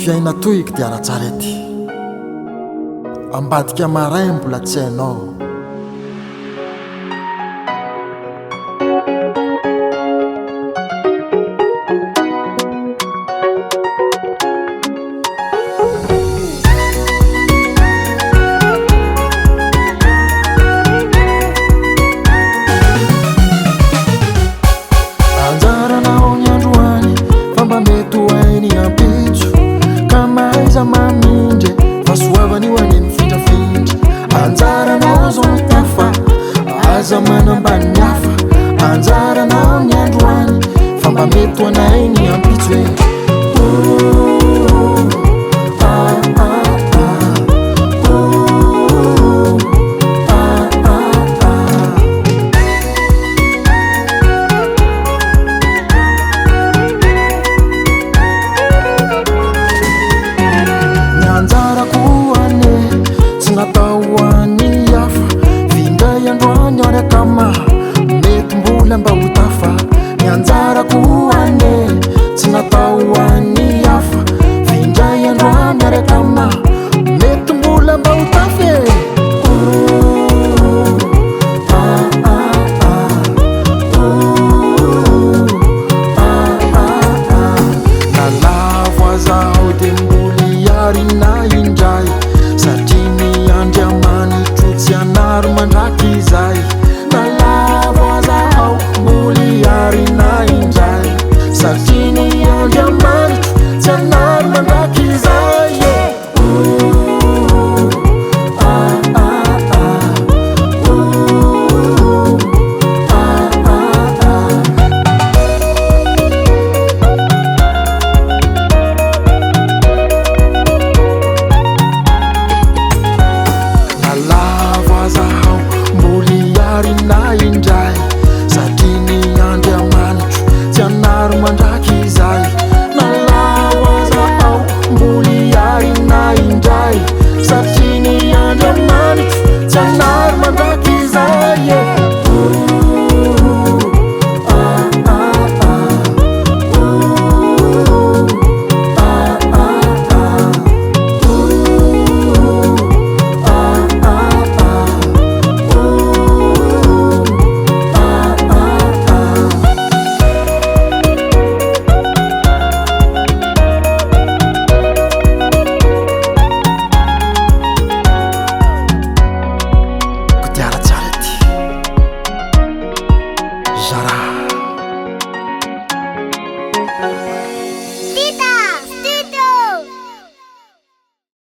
fiaina toiky dia tsarety ambadika maray mbola tsy hainao. Anjaranao ny androany fa mba mety ho hainy ampitso ka maiza mamindre fa soavany ho any mifindrafindra. Anjaranao zao tafa aza manambany ny hafa. Anjaranao ny androany fa mba mety ho anainy ampitso Nataoany hafa vindray androany araka maha mety mbola mba ho tafa. Ny anjarako ane tsy nataoany hafa vindray androany araka maha mety mbola mba ho tafa nalavo azaho de mboly arina indray satria ny andriamanitro tsy anaro mandraky izay. Nalavo azaho mboly arina indray satria ny andriamanitro tsy anaro mandraky izay.